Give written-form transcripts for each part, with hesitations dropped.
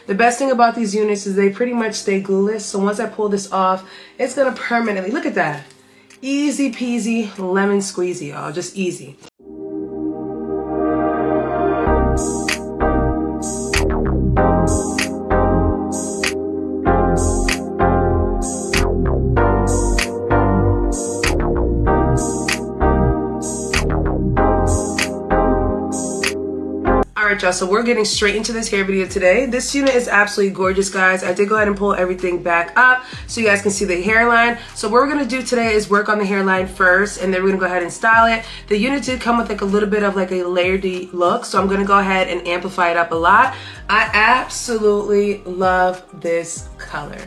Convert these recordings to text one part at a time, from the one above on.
The best thing about these units is they pretty much stay glueless. So once I pull this off, it's gonna permanently, look at that. Easy peasy, lemon squeezy, y'all, just easy. Alright y'all, so we're getting straight into this hair video today. This unit is absolutely gorgeous, guys. I did go ahead and pull everything back up so you guys can see the hairline. So what we're going to do today is work on the hairline first, and then we're going to go ahead and style it. The unit did come with like a little bit of like a layered look, so I'm going to go ahead and amplify it up a lot. I absolutely love this color.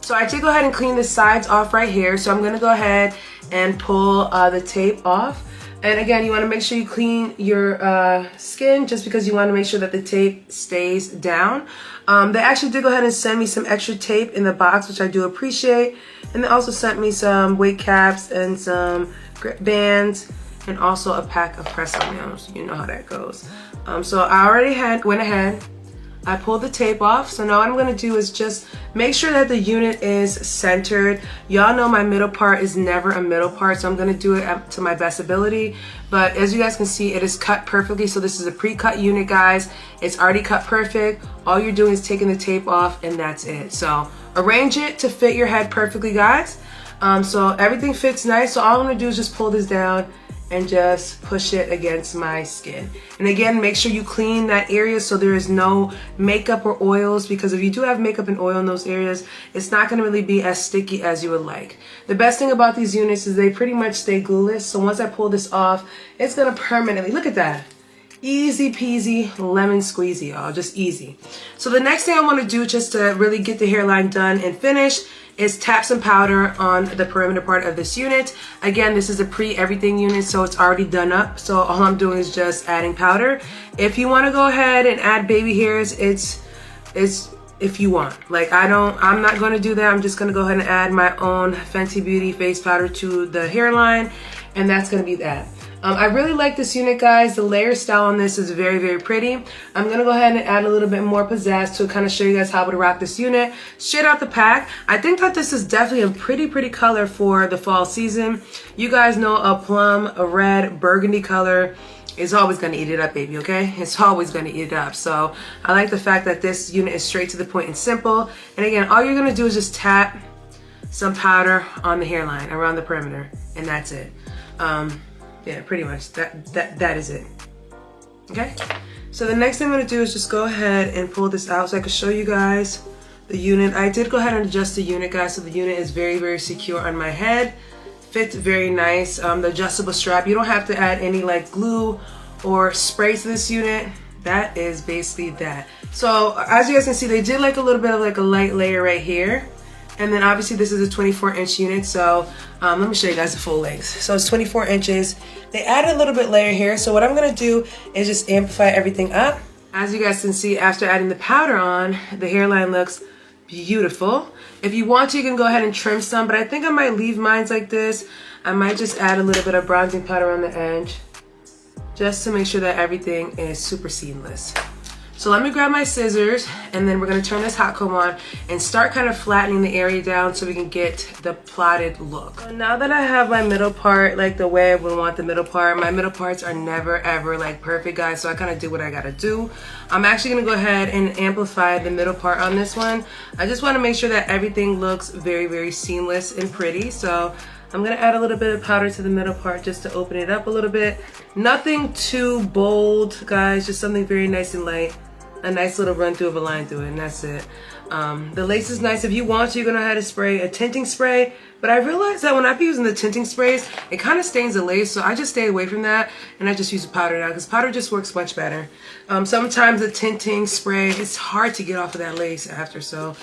So I did go ahead and clean the sides off right here, so I'm going to go ahead and pull the tape off. And again, you want to make sure you clean your skin just because you want to make sure that the tape stays down. They actually did go ahead and send me some extra tape in the box, which I do appreciate. And they also sent me some weight caps and some grip bands and also a pack of press-on nails. You know how that goes. So I already went ahead. I pulled the tape off, so now what I'm going to do is just make sure that the unit is centered. Y'all know my middle part is never a middle part, so I'm going to do it up to my best ability. But as you guys can see, it is cut perfectly, so this is a pre-cut unit, guys. It's already cut perfect. All you're doing is taking the tape off, and that's it. So arrange it to fit your head perfectly, guys. So everything fits nice, so all I'm going to do is just pull this down and just push it against my skin. And again, make sure you clean that area so there is no makeup or oils, because if you do have makeup and oil in those areas, it's not gonna really be as sticky as you would like. The best thing about these units is they pretty much stay glueless, so once I pull this off, it's gonna permanently, look at that. Easy peasy, lemon squeezy, y'all, just easy. So the next thing I wanna do just to really get the hairline done and finished is tap some powder on the perimeter part of this unit. Again, this is a pre-everything unit, so it's already done up. So all I'm doing is just adding powder. If you want to go ahead and add baby hairs, it's if you want. Like I'm not going to do that. I'm just going to go ahead and add my own Fenty Beauty face powder to the hairline, and that's going to be that. I really like this unit, guys. The layer style on this is very, very pretty. I'm going to go ahead and add a little bit more pizzazz to kind of show you guys how to rock this unit. Straight out the pack, I think that this is definitely a pretty color for the fall season. You guys know a plum, a red, burgundy color is always going to eat it up, baby, okay? It's always going to eat it up. So I like the fact that this unit is straight to the point and simple. And again, all you're going to do is just tap some powder on the hairline around the perimeter, and that's it. Yeah, pretty much that is it. Okay, so the next thing I'm going to do is just go ahead and pull this out so I can show you guys the unit. I did go ahead and adjust the unit, guys, so the unit is very secure on my head. Fits very nice. The adjustable strap, you don't have to add any like glue or spray to this unit. That is basically that. So as you guys can see, they did like a little bit of like a light layer right here. And then obviously this is a 24-inch unit, so let me show you guys the full length. So it's 24 inches. They added a little bit layer here, so what I'm gonna do is just amplify everything up. As you guys can see, after adding the powder on, the hairline looks beautiful. If you want to, you can go ahead and trim some, but I think I might leave mine like this. I might just add a little bit of bronzing powder on the edge, just to make sure that everything is super seamless. So let me grab my scissors, and then we're gonna turn this hot comb on and start kind of flattening the area down so we can get the plotted look. So now that I have my middle part like the way I would want the middle part, my middle parts are never ever like perfect, guys, so I kind of do what I gotta do. I'm actually gonna go ahead and amplify the middle part on this one. I just wanna make sure that everything looks very seamless and pretty, so I'm gonna add a little bit of powder to the middle part just to open it up a little bit. Nothing too bold, guys, just something very nice and light. A nice little run through of a line through it, and that's it. The lace is nice. If you want to, you're gonna have to spray a tinting spray, but I realized that when I be using the tinting sprays, it kind of stains the lace, so I just stay away from that, and I just use the powder now, because powder just works much better. Sometimes the tinting spray, it's hard to get off of that lace after, so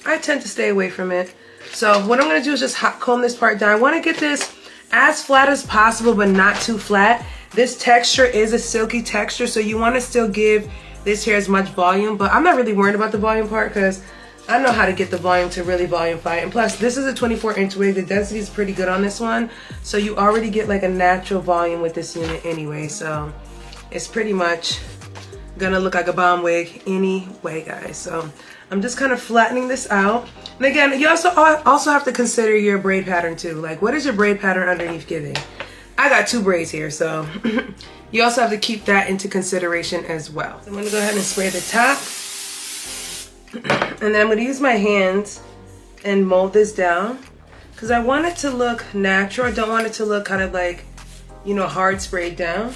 I tend to stay away from it. So what I'm gonna do is just hot comb this part down. I wanna get this as flat as possible, but not too flat. This texture is a silky texture, so you wanna still give this hair as much volume, but I'm not really worried about the volume part because I know how to get the volume to really volumify it. And plus, this is a 24-inch wig. The density is pretty good on this one, so you already get like a natural volume with this unit anyway, so it's pretty much gonna look like a bomb wig anyway, guys. So I'm just kind of flattening this out. And again, you also have to consider your braid pattern too. Like, what is your braid pattern underneath giving? I got 2 braids here, so you also have to keep that into consideration as well. So I'm gonna go ahead and spray the top. And then I'm gonna use my hands and mold this down because I want it to look natural. I don't want it to look kind of like, you know, hard sprayed down.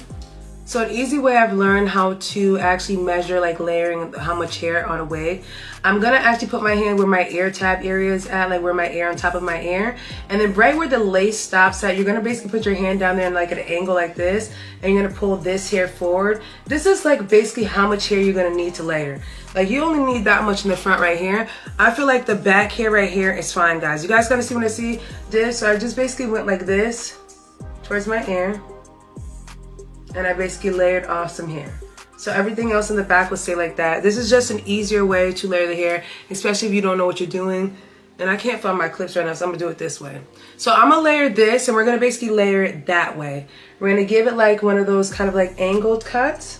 So an easy way I've learned how to actually measure like layering how much hair on a wig, I'm gonna actually put my hand where my ear tab area is at, like where my ear on top of my ear, and then right where the lace stops at, you're gonna basically put your hand down there in like an angle like this, and you're gonna pull this hair forward. This is like basically how much hair you're gonna need to layer. Like, you only need that much in the front right here. I feel like the back hair right here is fine, guys. You guys gonna see when I see this. So I just basically went like this towards my ear, and I basically layered off some hair. So everything else in the back will stay like that. This is just an easier way to layer the hair, especially if you don't know what you're doing. And I can't find my clips right now, so I'm gonna do it this way. So I'm gonna layer this, and we're gonna basically layer it that way. We're gonna give it like one of those kind of like angled cuts.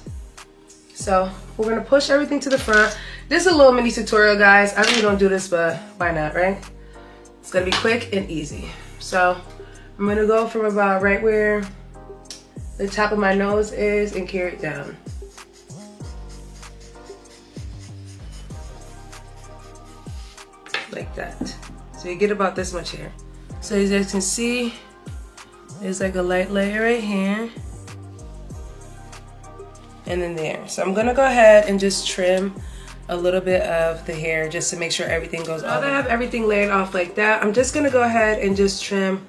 So we're gonna push everything to the front. This is a little mini tutorial, guys. I really don't do this, but why not, right? It's gonna be quick and easy. So I'm gonna go from about right where the top of my nose is and carry it down. Like that. So you get about this much hair. So as you guys can see, there's like a light layer right here. And then there. So I'm gonna go ahead and just trim a little bit of the hair just to make sure everything goes off. Now that I have everything layered off like that, I'm just gonna go ahead and just trim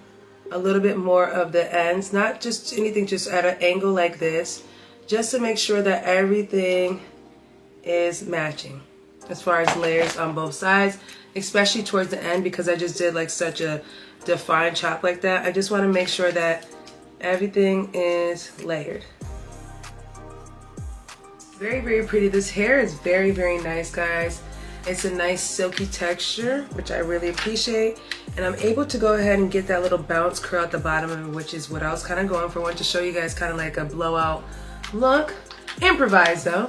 a little bit more of the ends, not just anything, just at an angle like this, just to make sure that everything is matching as far as layers on both sides, especially towards the end, because I just did like such a defined chop like that. I just want to make sure that everything is layered. Very, very pretty. This hair is very, very nice, guys. It's a nice silky texture, which I really appreciate. And I'm able to go ahead and get that little bounce curl at the bottom of it, which is what I was kind of going for. I wanted to show you guys kind of like a blowout look. Improvised though.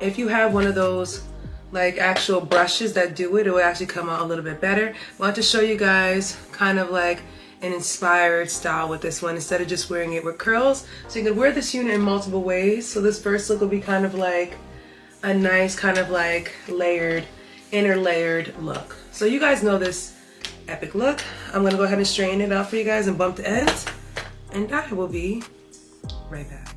If you have one of those like actual brushes that do it, it will actually come out a little bit better. I want to show you guys kind of like an inspired style with this one instead of just wearing it with curls. So you can wear this unit in multiple ways. So this first look will be kind of like a nice kind of like layered, inner layered look. So you guys know this epic look. I'm gonna go ahead and straighten it out for you guys and bump the ends, and I will be right back.